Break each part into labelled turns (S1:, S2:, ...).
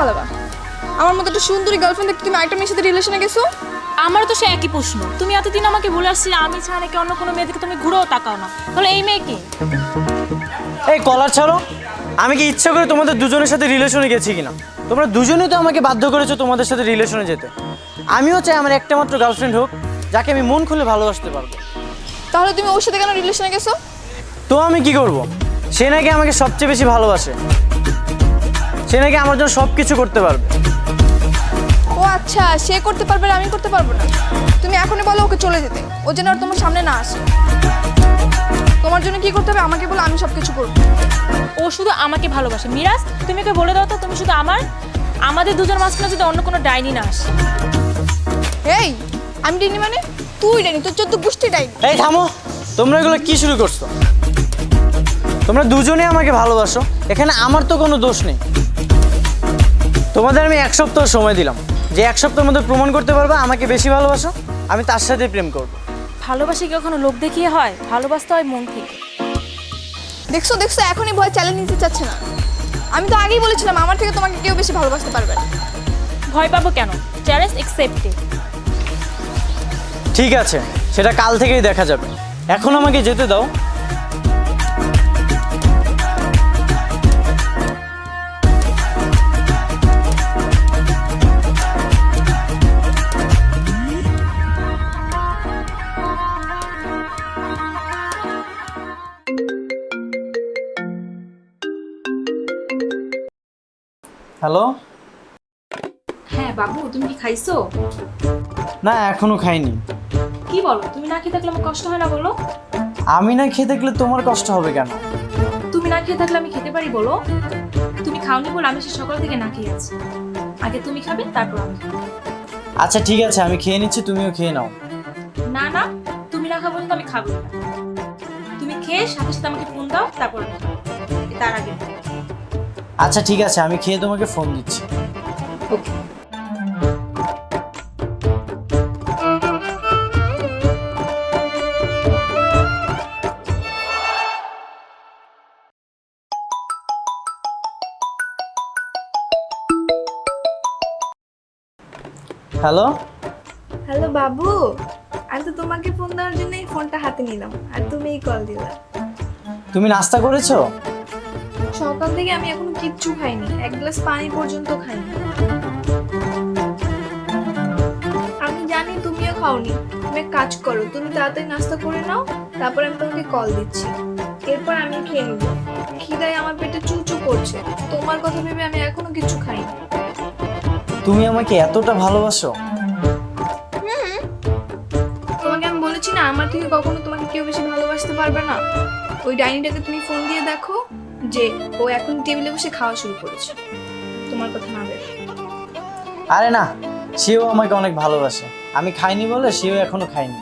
S1: পালাবা? আমার মতো একটা সুন্দরী গার্লফ্রেন্ড দেখতে তুমি আরেকটা মেয়ের সাথে রিলেশনে গেছো?
S2: আমারও তো সে একই প্রশ্ন। তুমি এতদিন আমাকে বলে আসছিলে আমি ছাড়া নাকি অন্য কোনো মেয়ে দিকে তুমি ঘুরেও তাকাও না, তাহলে এই মেয়েকে?
S3: এই কলার ছাড়ো। আমি কি ইচ্ছা করে তোমাদের দুজনের সাথে রিলেশনে গেছি কিনা? তোমরা দুজনেই তো আমাকে বাধ্য করেছো তোমাদের সাথে রিলেশনে যেতে। আমিও চাই আমার একটা মাত্র গার্লফ্রেন্ড হোক যাকে আমি মন খুলে ভালোবাসতে পারবো।
S1: তাহলে তুমি ওর সাথে কেন রিলেশনে গেছো?
S3: তো আমি কি করব? সে নাকি আমাকে সবচেয়ে বেশি ভালোবাসে, সে নাকি আমার জন্য সব কিছু করতে পারবে।
S1: ও আচ্ছা, সে করতে পারবে আর আমি করতে পারবো না? তুমি এখনই বলো ওকে চলে যেতে, ও যেন আর তোমার সামনে না আসে। তোমার জন্য কি করতে হবে আমাকে বলো, আমি সব কিছু করবো।
S2: ও শুধু আমাকে ভালোবাসে। মিরাজ, তুমি ওকে বলে দাও তো তুমি শুধু আমাদের দুজন মাঝখানে যদি অন্য কোনো ডাইনি না আসে।
S1: এই, আমি ডাইনি মানে? তুই ডাইনি, তোর 14 গোষ্ঠী ডাইনি।
S3: এই থামো, তোমরা এগুলো কি শুরু করছো? তোমরা দুজনেই আমাকে ভালোবাসো, এখানে আমার তো কোনো দোষ নেই। তোমাদের আমি 1 সপ্তাহ সময় দিলাম, যে 1 সপ্তাহের মধ্যে প্রমাণ করতে পারবে আমাকে বেশি ভালোবাসো, আমি তার সাথে প্রেম করবো।
S2: ভালোবাসি কি কখনো লোক দেখিয়ে হয়? ভালোবাসতে হয় মন থেকে।
S1: দেখছো দেখছো, এখনই ভয় চ্যালেঞ্জ নিতে চাচ্ছে না। আমি তো আগেই বলেছিলাম আমার থেকে তোমাকে কেউ বেশি ভালোবাসতে পারবে না।
S2: ভয় পাবো কেন? Challenge accepted.
S3: ঠিক আছে, সেটা কাল থেকেই দেখা যাবে, এখন আমাকে যেতে দাও। হ্যালো।
S2: হ্যাঁ বাবু, তুমি কি খাইছো?
S3: না, এখনো খাইনি।
S2: কি বলো, তুমি না খেয়ে থাকলে আমার কষ্ট হয় না বলো?
S3: আমি না খেয়ে থাকলে তোমার কষ্ট হবে কেন?
S2: তুমি না খেয়ে থাকলে আমি খেতে পারি বলো? তুমি খাওনি বলে আমি সে সকাল থেকে না খেয়ে আছি। আগে তুমি খাবে, তারপর আমি খাবো।
S3: আচ্ছা ঠিক আছে, আমি খেয়ে নিচ্ছি, তুমিও খেয়ে নাও।
S2: না না, তুমি না খাবো তো আমি খাবো না। তুমি খেয়ে সাথে সাথে আমাকে ফোন দাও, তারপর আমি খাবো। তার আগে না।
S3: আচ্ছা ঠিক আছে, আমি খেয়ে তোমাকে ফোন দিচ্ছি।
S2: ওকে।
S3: হ্যালো।
S1: হ্যালো বাবু, আমি তো তোমাকে ফোন দেওয়ার জন্যই ফোনটা হাতে নিলাম আর তুমিই কল দিলা।
S3: তুমি নাস্তা করেছো?
S1: সকাল থেকে আমি এখনো কিচ্ছু খাইনি, 1 গ্লাস পানি পর্যন্ত খাইনি। আমি জানি তুমিও খাওনি। তুমি এক কাজ করো, তুমি তাড়াতাড়ি নাস্তা করে নাও, তারপর আমি তোমাকে কল দিচ্ছি। এরপর আমি খেয়ে নেবো। খিদায় আমার পেটে চুচু করছে। তোমার কথা ভেবে আমি এখনো কিছু খাইনি।
S3: তুমি আমাকে এতটা ভালোবাসো?
S1: তোমাকে আমি বলেছি না আমার থেকে কখনো তোমাকে কেউ বেশি ভালোবাসতে পারবে না। ওই ডাইনিটাকে তুমি ফোন দিয়ে দেখো যে ও এখন টেবিলে বসে খাওয়া শুরু করেছে, তোমার কথা না ভেবে।
S3: আরে না, সেও আমাকে অনেক ভালোবাসে। আমি খাইনি বলে সেও এখনো খায়নি।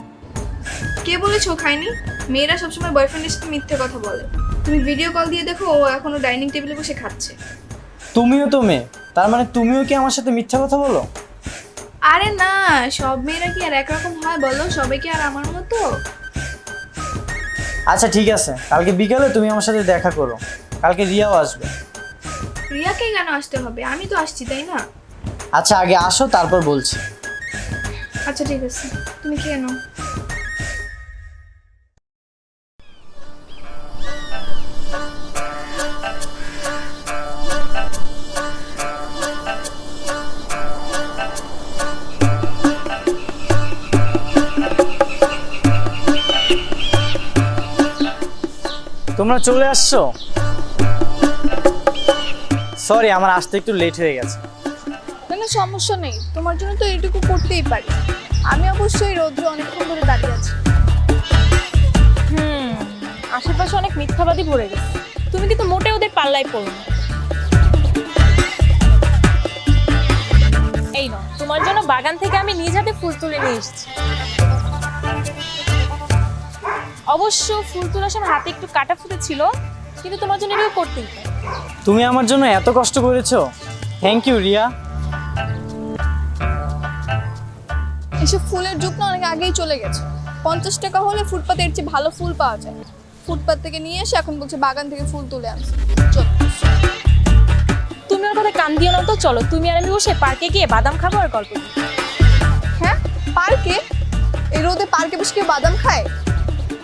S1: কে বলেছো খাইনি? মেয়েরা সবসময় বয়ফ্রেন্ডের সাথে মিথ্যে কথা বলে। তুমি ভিডিও কল দিয়ে দেখো ও এখনো ডাইনিং টেবিলে বসে খাচ্ছে।
S3: তুমিও তো মেয়ে, তার মানে তুমিও কি আমার সাথে মিথ্যা কথা বলো?
S1: আরে না, সব মেয়েরা কি আর একরকম হয় বলো? সবাই কি আর আমার মতো?
S3: আচ্ছা ঠিক আছে, কালকে বিকালে তুমি আমার সাথে দেখা করো, কালকে রিয়াও আসবে।
S1: রিয়াকে কেন আসতে হবে? আমি তো আসছি, তাই না?
S3: আচ্ছা আগে আসো, তারপর বলছি।
S1: আচ্ছা ঠিক আছে, তুমি খেয়ে নাও।
S3: তোমরা চলে আসছো? সরি, আমার আসতে একটু লেট হয়ে গেছে।
S1: কোনো সমস্যা নেই, তোমার জন্য তো এইটুকু করতেই পারি। আমি অবশ্যই রৌদ্রে অনেকক্ষণ ধরে দাঁড়িয়ে আছি।
S2: আশেপাশে অনেক মিথ্যাবাদী ভরে গেছে। তুমি কিন্তু মোটে ওদের পাল্লায় পড়ো না। এই নাও, তোমার জন্য বাগান থেকে আমি নিজ হাতে ফুল তুলে নিয়ে এসেছি। অবশ্য ফুল তোলার সময় হাতে একটু কাটা ফুটে ছিল, কিন্তু তোমার জন্য এটাও করতেই পারি।
S3: তুমি আমার জন্য এত কষ্ট করেছো, থ্যাংক ইউ রিয়া।
S1: এসব ফুলের যুগ না অনেক আগেই চলে গেছে। 50 টাকা হলে ফুটপাতে এর চেয়ে ভালো ফুল পাওয়া যায়। ফুটপাত থেকে নিয়ে এসে এখন বলছে বাগান থেকে ফুল তুলে আনছে।
S2: তুমি ওর কথা কান দিও না তো, চলো তুমি আর আমি বসে পার্কে গিয়ে বাদাম খাবো আর গল্প করবো।
S1: হ্যাঁ, পার্কে? এই রোদে পার্কে বসে কেউ বাদাম খায়?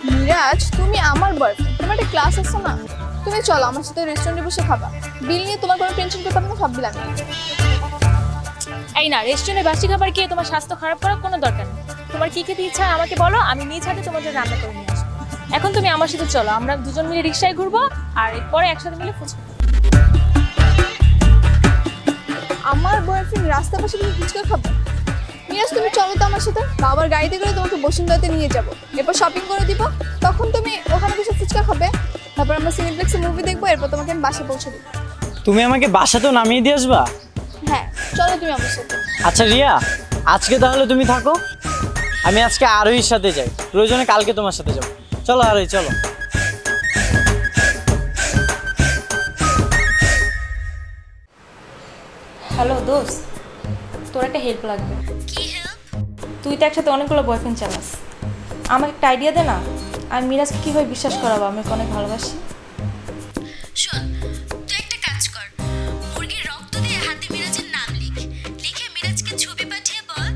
S1: মিরাজ, তুমি আমার বয়ফ্রেন্ড, তোমার একটা ক্লাস আছে না? তুমি চলো আমার সাথে রেস্টুরেন্টে বসে খাবা। বিল নিয়ে তোমার কোনো টেনশন করতে হবে না, সব বিল আমি দেবো।
S2: এই না, রেস্টুরেন্টে বাসি খাবার খেয়ে তোমার স্বাস্থ্য খারাপ করার কোনো দরকার নেই। তোমার কি খেতে ইচ্ছা আমাকে বলো, আমি নিজ হাতে তোমার জন্য রান্না করে নিয়ে আসবো। এখন তুমি আমার সাথে চলো, আমরা দুজন মিলে রিক্সায় ঘুরবো আর এরপরে একসাথে মিলে ফুচকা।
S1: আমার বয়ফ্রেন্ড রাস্তার পাশে তুমি ফুচকা খাবে? মিরাজ, তুমি চলো তো আমার সাথে, বাবার গাড়িতে করে তোমাকে বসুন্ধরাতে নিয়ে যাবো, এরপর শপিং করে দিব, তখন তুমি ওখানে বসে ফুচকা খাবে, তারপর আমরা সিনেপ্লেক্সে মুভি দেখবো, এরপর তোমাকে আমি বাসে পৌঁছে দেবো।
S3: তুমি আমাকে বাসাতেও নামিয়ে দিয়ে আসবা?
S1: হ্যাঁ, চলো তুমি আমার সাথে।
S3: আচ্ছা রিয়া, আজকে তাহলে তুমি থাকো, আমি আজকে আরোহীর সাথে যাই, প্রয়োজনে কালকে তোমার সাথে যাবো। চলো আরোহী, চলো।
S2: হ্যালো দোস্ত, তোর একটা হেল্প লাগবে।
S4: কি হেল্প?
S2: তুই তো একসাথে অনেকগুলো বয়ফ্রেন্ড চালাস, আমাকে একটা আইডিয়া দে না। আমি মিরাজকে কীভাবে বিশ্বাস করাবো আমি ওকে অনেক ভালোবাসি?
S4: শোন, তুই একটা কাজ কর, মুরগির রক্ত দিয়ে হাতে মিরাজের নাম লিখে মিরাজকে ছবি পাঠিয়ে বল,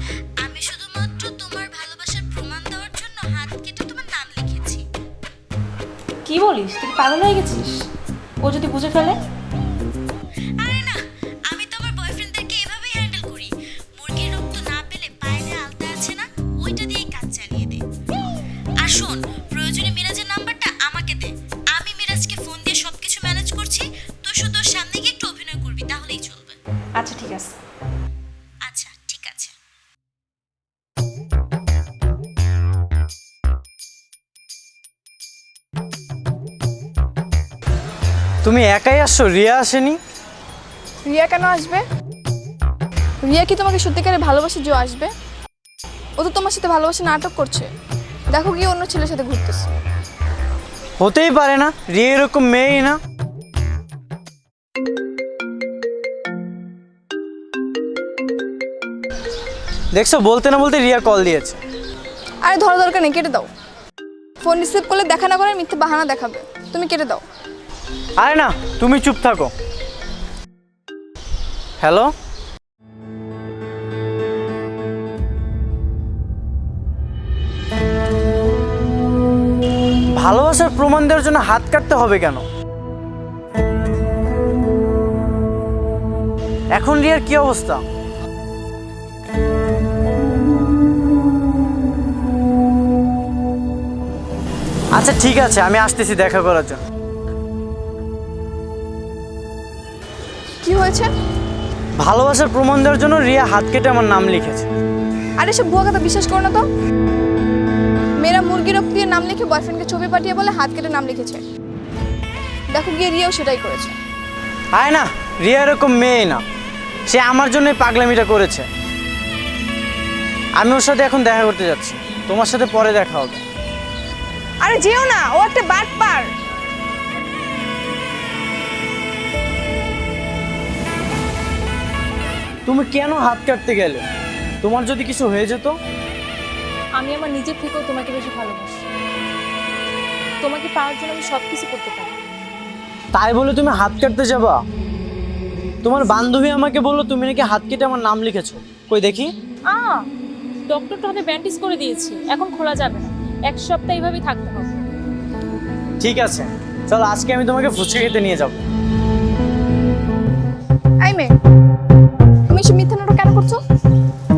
S4: আমি শুধুমাত্র তোমার ভালোবাসার প্রমাণ দেওয়ার জন্য হাত কেটে তোমার নাম লিখেছি।
S2: কি বলিস, তুই কি পাগল হয়ে গেছিস? ও যদি বুঝে ফেলে?
S4: আরে না, আমি তো আমার বয়ফ্রেন্ডদেরকে এভাবেই হ্যান্ডেল করি। মুরগির রক্ত না পেলে পায়ের আলতা আছে না, ওইটা দিয়েই কাজ চালিয়ে দে। আর শোন, প্রয়োজনে মিরাজের নাম্বারটা আমাকে দে, আমি মিরাজকে ফোন দিয়ে সবকিছু ম্যানেজ করছি, তুই শুধু ওর সামনে গিয়ে একটু অভিনয় করবি, তাহলেই চলবে।
S2: আচ্ছা ঠিক আছে।
S4: আচ্ছা ঠিক আছে।
S3: তুমি একাই আসছো, রিয়া আসেনি?
S1: রিয়া কেন আসবে? রিয়া কি তোমাকে সত্যিকারে ভালোবাসে যে ও আসবে? ও তো তোমার সাথে ভালোবাসে নাটক করছে, দেখো কি অন্য ছেলের সাথে ঘুরতেছে।
S3: হতেই পারে না, রিয়া এরকম মেয়েই না। দেখছো, বলতে না বলতে রিয়া কল দিয়েছে।
S1: আরে ধরা দরকার নেই, কেটে দাও। ফোন রিসিভ করলে দেখা না করে মিথ্যে বাহানা দেখাবে, তুমি কেটে দাও।
S3: আরে না, তুমি চুপ থাকো। হ্যালো, ভালোবাসার প্রমাণ দেওয়ার জন্য হাত কাটতে হবে কেন? এখন রিয়ার কি অবস্থা? আচ্ছা ঠিক আছে, আমি আসতেছি দেখা করার জন্য।
S1: কি হয়েছে?
S3: ভালোবাসার প্রমাণ দেওয়ার জন্য রিয়া হাত কেটে আমার নাম লিখেছে।
S1: আরে সব ভুয়া কথা বিশ্বাস করো না তো। মেয়েরা মুরগির রক্ত দিয়ে নাম লিখে বয়ফ্রেন্ডকে ছবি পাঠিয়ে বলে হাত কেটে নাম লিখেছে, দেখো গিয়ে রিয়াও সেটাই করেছে।
S3: আয় না, রিয়া এরকম মেয়ে না, সে আমার জন্যই পাগলামিটা করেছে। আমি ওর সাথে এখন দেখা করতে যাচ্ছি, তোমার সাথে পরে দেখা হবে।
S1: আরে যেও না, ও একটা বাটপার।
S3: তুমি কেন হাত কাটতে গেলে? তোমার যদি কিছু হয়ে যেত?
S2: আমি আমার নিজের থেকেও তোমাকে বেশি ভালোবাসি, তোমাকে পাওয়ার জন্য আমি সব কিছু করতে পারি।
S3: তাই বলে তুমি হাত কাটতে যাবা? তোমার বান্ধবী আমাকে বললো তুমি নাকি হাত কেটে আমার নাম লিখেছো। কই দেখি।
S2: ডক্টর তো হাতে ব্যান্ডেজ করে দিয়েছে, এখন খোলা যাবে না, 1 সপ্তাহ এইভাবেই থাকতে হবে।
S3: ঠিক আছে, চলো আজকে আমি তোমাকে ফুচকা খেতে নিয়ে যাবো।
S1: আই মে, তুমি সে মিথ্যা নাটক কেন করছো?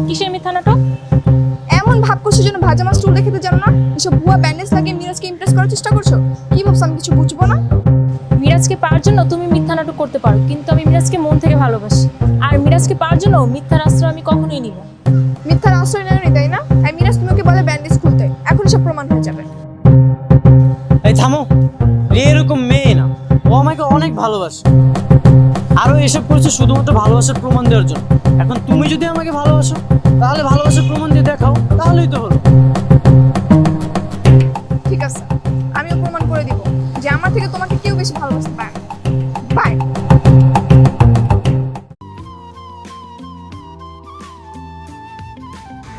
S2: কিসের মিথ্যা নাটক?
S1: এমন ভাব করছো যেন ভাজা মাছ টুল খেতে জানো না, এসব ভুয়া ব্যান্ডেজ লাগিয়ে মিরাজকে ইমপ্রেস করার চেষ্টা করছো। কি ভাবছো আমি কিছু বুঝবো না?
S2: মিরাজকে পাওয়ার জন্য তুমি মিথ্যা নাটক করতে পারো, কিন্তু আমি মিরাজকে মন থেকে ভালোবাসি, আর মিরাজকে পাওয়ার জন্য মিথ্যার আশ্রয় আমি কখনোই নিব না।
S1: মিথ্যার আশ্রয় নেওনি, তাই না? আর মিরাজ তোমাকে বলে ব্যান্ডেজ খুলতে, এখন সব প্রমাণ হয়ে যাবে।
S3: এই থামো, রিয়া এরকম মেয়ে না, ও আমাকে অনেক ভালোবাসে। আরও এসব করছে শুধুমাত্র ভালোবাসার প্রমাণ দেওয়ার জন্য। এখন তুমি যদি আমাকে ভালোবাসো, তাহলে ভালোবাসার প্রমাণ দিয়ে দেখাও, তাহলেই তো হলো।
S1: ঠিক আছে, আমিও প্রমাণ করে দিব যে আমার থেকে তোমাকে কেউ বেশি ভালোবাসতে পারে। বাই।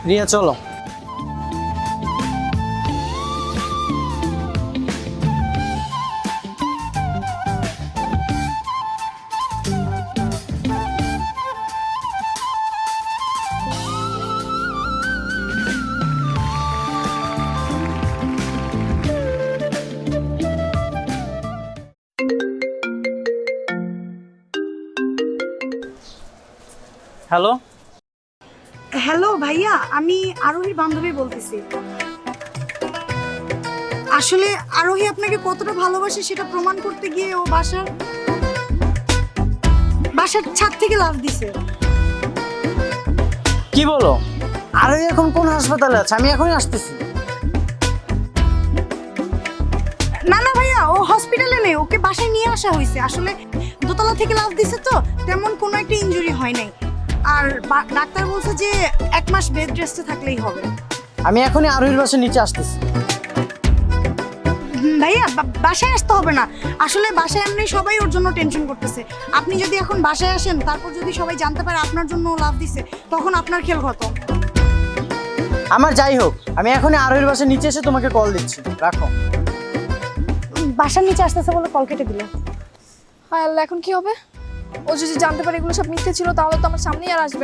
S3: রিয়া চলো। হ্যালো।
S5: হ্যালো ভাইয়া, আমি আরোহীর বান্ধবী বলতেছি। আসলে আরোহী আপনাকে কতটা ভালোবাসে সেটা প্রমাণ করতে গিয়ে ও বাসার ছাদ থেকে লাফ দিছে।
S3: কি বলো? আরোহী এখন কোন হাসপাতালে আছে? আমি এখনই আসতেছি।
S5: না না ভাইয়া, ও হসপিটালে নেই, ওকে বাসায় নিয়ে আসা হয়েছে। আসলে দোতলা থেকে লাফ দিছে তো, তেমন কোনো একটা ইনজুরি হয় নাই। আর ডাক্তার বলছে যে 1 মাস বেড রেস্টে থাকলেই হবে।
S3: আমি এখনই আরোহীর বাসার নিচে আসতেছি।
S5: ভাইয়া বাসায় আসতে হবে না, আসলে বাসায় এমনি সবাই ওর জন্য টেনশন করতেছে। আপনি যদি এখন বাসায় আসেন, তারপর যদি সবাই জানতে পারে আপনার জন্য ও লাভ দিছে, তখন আপনার খেল খতম।
S3: আমার যাই হোক, আমি এখনই আরোহীর বাসার নিচে এসে তোমাকে কল দিচ্ছি। রাখো।
S5: বাসার নিচে আসতেছে বলে কল কেটে দিল।
S1: হায় আল্লাহ, এখন কি হবে? ও যদি জানতে পারে এগুলো সব মিথ্যে ছিল, তাহলে তো আমার সামনেই আর আসবে।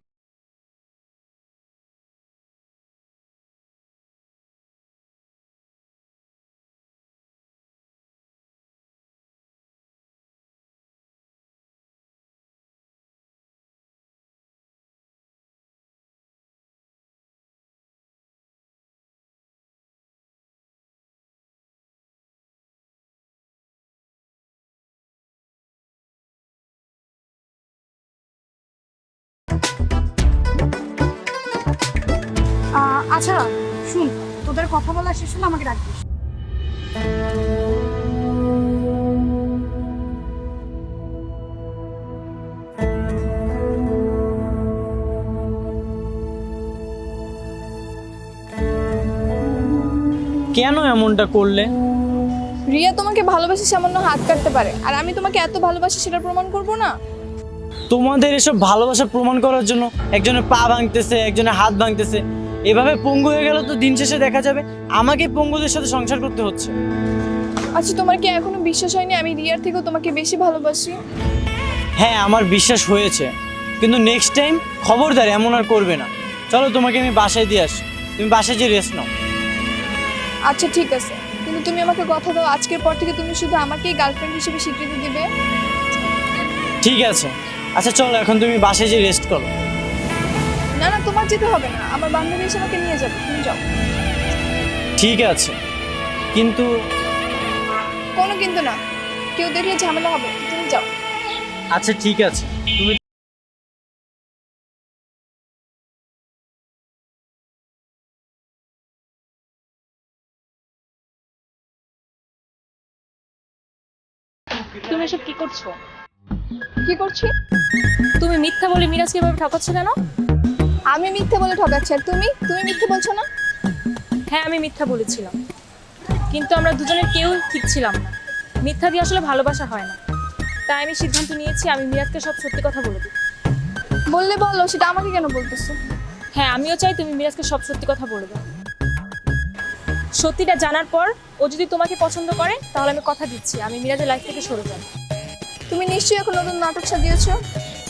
S5: আচ্ছা শুন, তোদের কথা বলা শেষ হলে আমাকে ডাকবি।
S3: কেন এমনটা করলে?
S1: রিয়া তোমাকে ভালোবাসে সামান্য হাত কাটতে পারে, আর আমি তোমাকে এত ভালোবাসি সেটা প্রমাণ করব না?
S3: তোমাদের এসব ভালোবাসা প্রমাণ করার জন্য একজনের পা ভাঙতেছে, একজনের হাত ভাঙতেছে। এভাবে পঙ্গু হয়ে গেল তো দিন শেষে দেখা যাবে আমাকে পঙ্গুদের সাথে সংসার করতে হচ্ছে।
S1: আচ্ছা, তোমার কি এখনো বিশ্বাস হয়নি আমি রিয়ার থেকেও তোমাকে বেশি ভালোবাসি?
S3: হ্যাঁ, আমার বিশ্বাস হয়েছে, কিন্তু নেক্সট টাইম খবরদার এমন আর করবে না। চলো, তোমাকে আমি বাসায় দিয়ে আসি, তুমি বাসায় যে রেস্ট নাও।
S1: আচ্ছা ঠিক আছে, কিন্তু তুমি আমাকে কথা দাও আজকের পর থেকে তুমি শুধু আমাকেই গার্লফ্রেন্ড হিসেবে স্বীকৃতি দিবে।
S3: ঠিক আছে। আচ্ছা চলো, এখন তুমি বাসায় যে রেস্ট করো।
S1: না না, তোমার যেতে হবে না, আমার বান্ধবী এসে আমাকে নিয়ে যাবে, তুমি যাও।
S3: ঠিক আছে, কিন্তু
S1: কোনো কিন্তু না, কেউ দেখলে ঝামেলা হবে, তুমি যাও।
S3: আচ্ছা ঠিক আছে, তুমি
S2: তুমি এসব কি করছো?
S1: কি করছি?
S2: তুমি মিথ্যা বলে মিরাজকে এভাবে ঠকাচ্ছ কেন?
S1: আমি মিথ্যে বলে ঠকাচ্ছি, আর তুমি মিথ্যে বলছো না?
S2: হ্যাঁ, আমি মিথ্যা বলেছিলাম, কিন্তু আমরা দুজনের কেউ ঠিক ছিলাম না। মিথ্যা দিয়ে আসলে ভালোবাসা হয় না, তাই আমি সিদ্ধান্ত নিয়েছি আমি মিরাজকে সব সত্যি কথা বলে দিই।
S1: বললে বলো, সেটা আমাকে কেন বলতেছো?
S2: হ্যাঁ, আমিও চাই তুমি মিরাজকে সব সত্যি কথা বলে দাও। সত্যিটা জানার পর ও যদি তোমাকে পছন্দ করে, তাহলে আমি কথা দিচ্ছি আমি মিরাজের লাইফ থেকে সরে যাব।
S1: তুমি নিশ্চয়ই এখন নতুন নাটক সাজিয়েছো।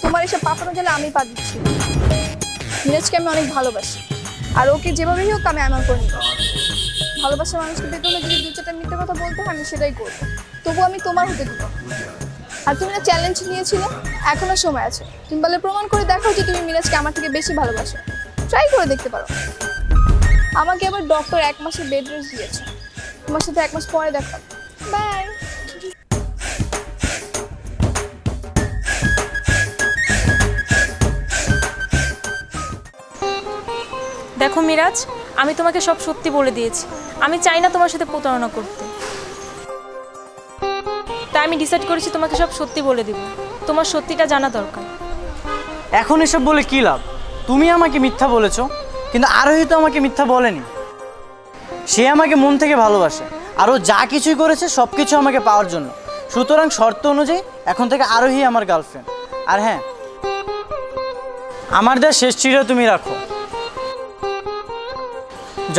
S1: তোমার এসব পাপানো গেলে আমি পা দিচ্ছি। মিরাজকে আমি অনেক ভালোবাসি, আর ওকে যেভাবেই হোক আমি আমার করে নিব। ভালোবাসার মানুষকে পেতে হলে যদি 2-4টা মিথ্যে কথা বলতে হয়, আমি সেটাই করবো। তবু আমি তোমার হতে দিব। আর তুমি না চ্যালেঞ্জ নিয়েছিলে, এখনো সময় আছে। তুমি বলে প্রমাণ করে দেখাও যে তুমি মিরাজকে আমার থেকে বেশি ভালোবাসো। ট্রাই করে দেখতে পারো। আমাকে আবার ডক্টর 1 মাসের বেড রেস্ট দিয়েছে। তোমার সাথে 1 মাস পরে দেখা। বাই।
S2: দেখো মিরাজ, আমি তোমাকে সব সত্যি বলে দিয়েছি। আমি চাই না তোমার সাথে প্রতারণা করতে, তাই আমি ডিসাইড করেছি তোমাকে সব সত্যি বলে দিব। তোমার সত্যিটা জানা দরকার।
S3: এখন এসব বলে কি লাভ? তুমি আমাকে মিথ্যা বলেছো, কিন্তু আরোহী তো আমাকে মিথ্যা বলেনি। সে আমাকে মন থেকে ভালোবাসে, আর ও যা কিছুই করেছে সব কিছু আমাকে পাওয়ার জন্য। সুতরাং শর্ত অনুযায়ী এখন থেকে আরোহী আমার গার্লফ্রেন্ড। আর হ্যাঁ, আমার দেওয়া শেষ চিঠিটা তুমি রাখো।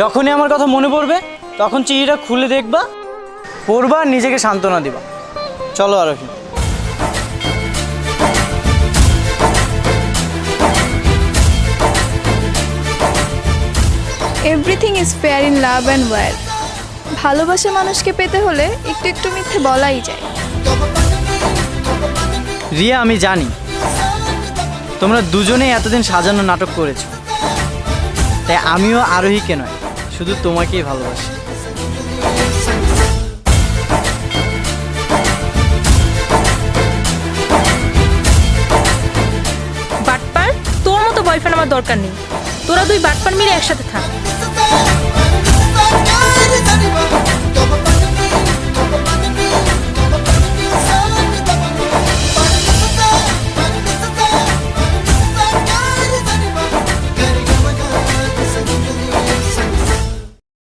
S3: যখনই আমার কথা মনে পড়বে তখন চিঠিটা খুলে দেখবা, পড়বা, আর নিজেকে সান্ত্বনা দিবা। চলো Arohi.
S1: Everything is fair in love and war. ভালোবাসা মানুষকে পেতে হলে একটু একটু মিথ্যে বলাই যায়।
S3: রিয়া, আমি জানি তোমরা দুজনেই এতদিন সাজানো নাটক করেছো, তাই আমিও আরোহীকে নয় শুধু তোমাকেই ভালোবাসি।
S2: বাটপার, তোর মতো বয়ফ্রেন্ড আমার দরকার নেই। তোরা দুই বাটপার মিলে একসাথে থাক।